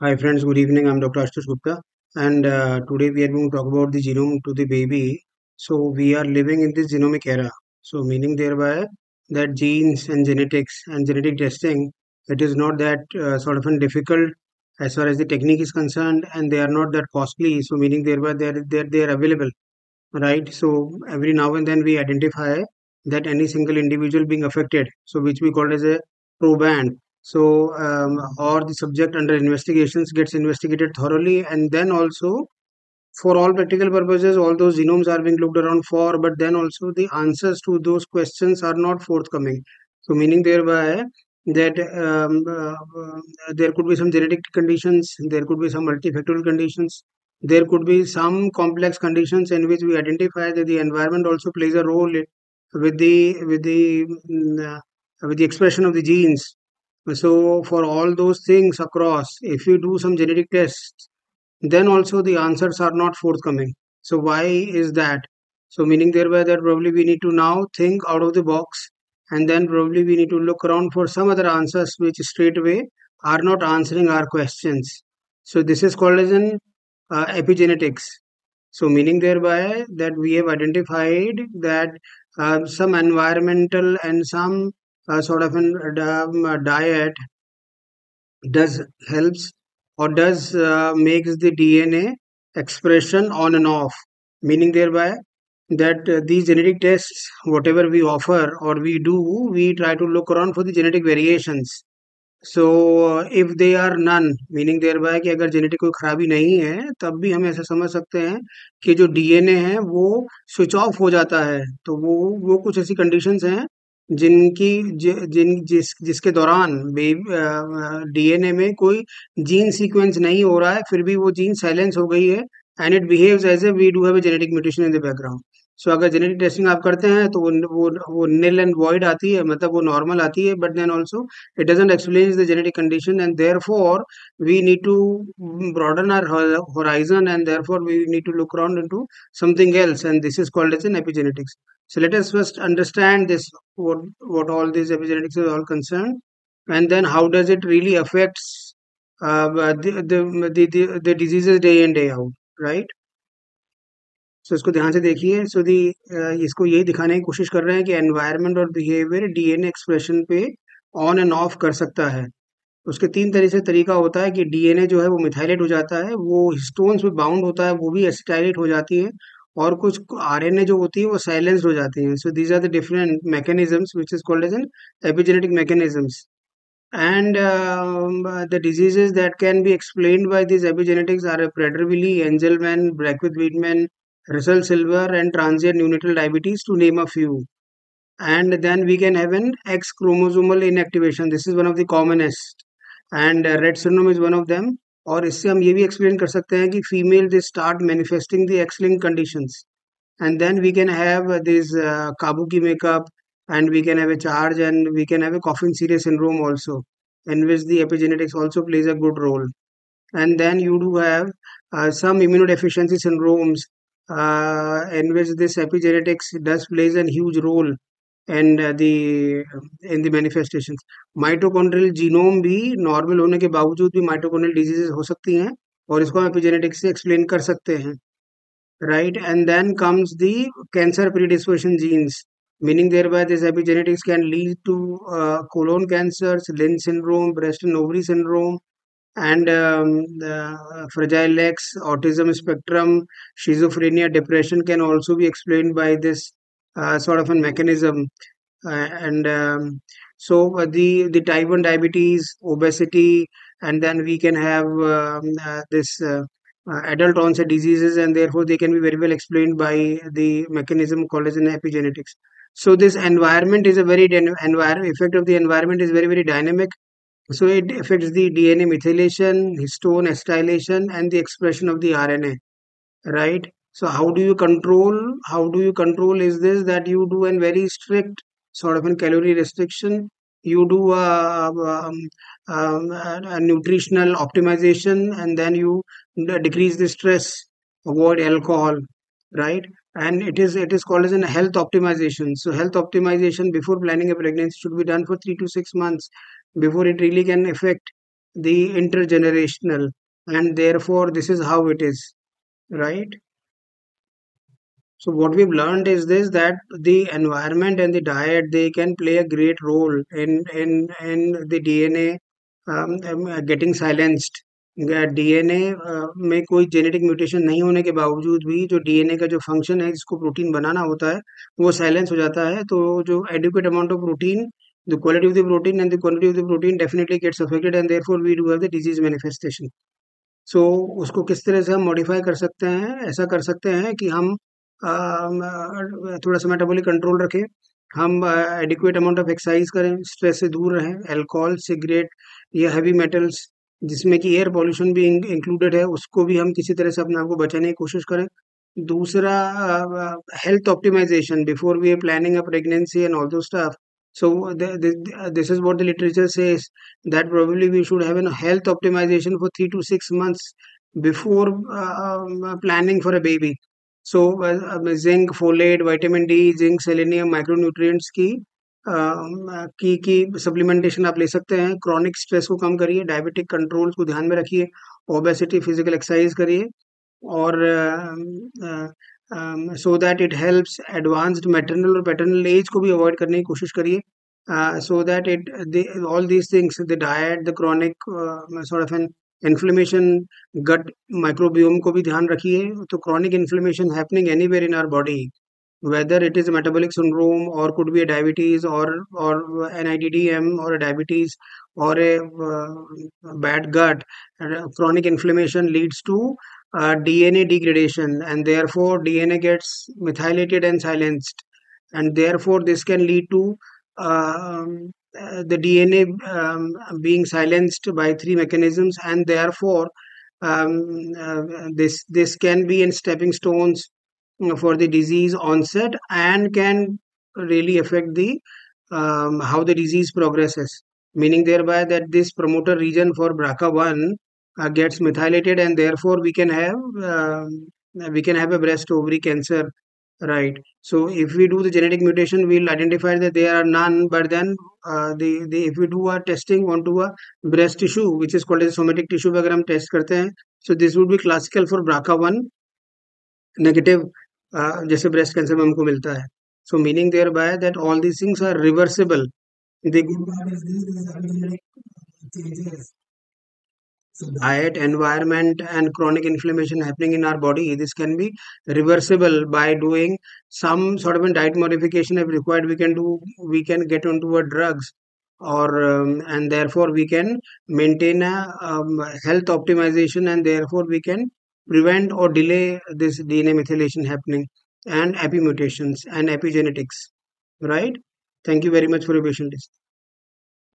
Hi friends, good evening. I'm Dr. Ashutosh Gupta, and today we are going to talk about the genome to the baby. So we are living in this genomic era. So meaning thereby that genes and genetics and genetic testing, it is not that sort of difficult as far as the technique is concerned, and they are not that costly. So meaning thereby they are available, right? So every now and then we identify that any single individual being affected, so which we call as a proband. So or the subject under investigations gets investigated thoroughly, and then also for all practical purposes all those genomes are being looked around for, but then also the answers to those questions are not forthcoming. So meaning thereby that there could be some genetic conditions, there could be some multifactorial conditions, there could be some complex conditions in which we identify that the environment also plays a role with the expression of the genes. So for all those things across, if you do some genetic tests, then also the answers are not forthcoming. So why is that? So meaning thereby that probably we need to now think out of the box, and then probably we need to look around for some other answers which straight away are not answering our questions. So this is called as an epigenetics. So meaning thereby that we have identified that some environmental and some sort of diet does helps or does makes the DNA expression on and off, meaning thereby that these genetic tests, whatever we offer or we do, we try to look around for the genetic variations. So if they are none, meaning thereby कि अगर genetic कोई खराबी नहीं है, तब भी हम ऐसा समझ सकते हैं कि जो डीएनए है वो स्विच ऑफ हो जाता है। तो वो कुछ ऐसी कंडीशंस हैं जिनकी जिसके दौरान डीएनए में कोई जीन सीक्वेंस नहीं हो रहा है, फिर भी वो जीन साइलेंस हो गई है, and it behaves as a we do have a genetic mutation in the background. So अगर जेनेटिक टेस्टिंग आप करते हैं तो वो निल एंड वॉइड आती है, मतलब वो नॉर्मल आती है, but then also it doesn't explain the genetic condition, and therefore we need to broaden our horizon, and therefore we need to look around into something else, and this is called as an epigenetics. So let us first understand this, what all these epigenetics are all concerned, and then how does it really affects the diseases day in day out, right? सो इसको ध्यान से देखिए। सो दी इसको यही दिखाने की कोशिश कर रहे हैं कि एनवायरनमेंट और बिहेवियर डीएनए एक्सप्रेशन पे ऑन एंड ऑफ कर सकता है। उसके 3 तरह से तरीका होता है कि डीएनए जो है वो मिथाइलेट हो जाता है, वो हिस्टोन्स पे बाउंड होता है, वो भी एसिटाइलेट हो जाती है, और कुछ आरएनए जो होती है वो साइलेंस्ड हो जाती हैं। So these are the different mechanisms which is called as an epigenetic mechanisms. And the diseases that can be explained by these epigenetics are Prader-Willi, Angelman, Blackwood-Weidman, Russell Silver, and transient neonatal diabetes, to name a few. And then we can have an X chromosomal inactivation. This is one of the commonest, and Rett syndrome is one of them. और इससे हम ये भी explain कर सकते हैं कि female they start manifesting the x link conditions, and then we can have this kabuki makeup, and we can have a charge, and we can have a coffin series syndrome also, in which the epigenetics also plays a good role. And then you do have some immunodeficiency syndromes, in which this epigenetics does plays a huge role, and the in the manifestations. Mitochondrial genome भी normal होने के बावजूद भी mitochondrial diseases हो सकती हैं, और इसको हम एपिजेनेटिक्स से एक्सप्लेन कर सकते हैं, right? And then comes the cancer predisposition genes, meaning thereby this epigenetics can lead to colon cancers, Lynch syndrome, breast and ovary syndrome, and the fragile X, autism spectrum, schizophrenia, depression can also be explained by this sort of a mechanism. And so the type 1 diabetes, obesity, and then we can have this adult onset diseases, and therefore they can be very well explained by the mechanism called as an epigenetics. So this environment is a very environment effect of the environment is very dynamic. So it affects the DNA methylation, histone acetylation, and the expression of the RNA, right? So how do you control is this, that you do a very strict sort of a calorie restriction, you do a nutritional optimization, and then you decrease the stress, avoid alcohol, right? And it is called as a health optimization. So health optimization before planning a pregnancy should be done for 3 to 6 months before it really can affect. the intergenerational, and therefore this is how it is, right? So what we've learned is this, that the environment and the diet, they can play a great role in the DNA getting silenced. DNA में कोई genetic mutation नहीं होने के बावजूद भी जो DNA का जो फंक्शन है जिसको प्रोटीन बनाना होता है वो साइलेंस हो जाता है, तो जो adequate amount of protein, the quality of the protein and the quantity of the protein definitely gets affected, and therefore we do have the disease manifestation. So उसको किस तरह से हम मॉडिफाई कर सकते हैं? ऐसा कर सकते हैं कि हम थोड़ा सा मेटाबॉलिक कंट्रोल रखें, हम एडिक्वेट अमाउंट ऑफ एक्सरसाइज करें, स्ट्रेस से दूर रहें, अल्कोहल, सिगरेट या हैवी मेटल्स जिसमें कि एयर पॉल्यूशन भी इंक्लूडेड है उसको भी हम किसी तरह से अपने आप को बचाने की कोशिश करें. दूसरा, health optimization before we are planning a pregnancy and all those stuff. So this is what the literature says, that probably we should have a health optimization for 3 to 6 months before planning for a baby. So zinc, folate, vitamin D, zinc, selenium, micronutrients की supplementation आप ले सकते हैं. Chronic stress को कम करिए, diabetic control को ध्यान में रखिए, ओबेसिटी, फिजिकल एक्सरसाइज करिए, और so that it helps advanced maternal और पैटर्नल एज को भी अवॉइड करने की कोशिश करिए. So that all these things, the diet, the chronic sort of an inflammation, gut microbiome को भी ध्यान रखिए. तो chronic inflammation happening anywhere in our body, whether it is a metabolic syndrome or could be a diabetes or an IDDM or a diabetes or a bad gut, chronic inflammation leads to DNA degradation, and therefore DNA gets methylated and silenced, and therefore this can lead to the DNA being silenced by three mechanisms, and therefore this can be in stepping stones for the disease onset, and can really affect the how the disease progresses, meaning thereby that this promoter region for BRCA1 gets methylated, and therefore we can have a breast ovary cancer, right? So if we do the genetic mutation, we'll identify that there are none, but then the if we do a testing onto a breast tissue which is called as somatic tissue, अगर हम test करते हैं, so this would be classical for BRCA1 negative, जैसे breast cancer में हमको मिलता है. So meaning thereby that all these things are reversible. The good part is this, this epigenetic changes. So diet, environment, and chronic inflammation happening in our body, this can be reversible by doing some sort of a diet modification. If required, we can get onto a drugs, or and therefore we can maintain a health optimization, and therefore we can prevent or delay this DNA methylation happening, and epimutations and epigenetics, right? Thank you very much for your patience.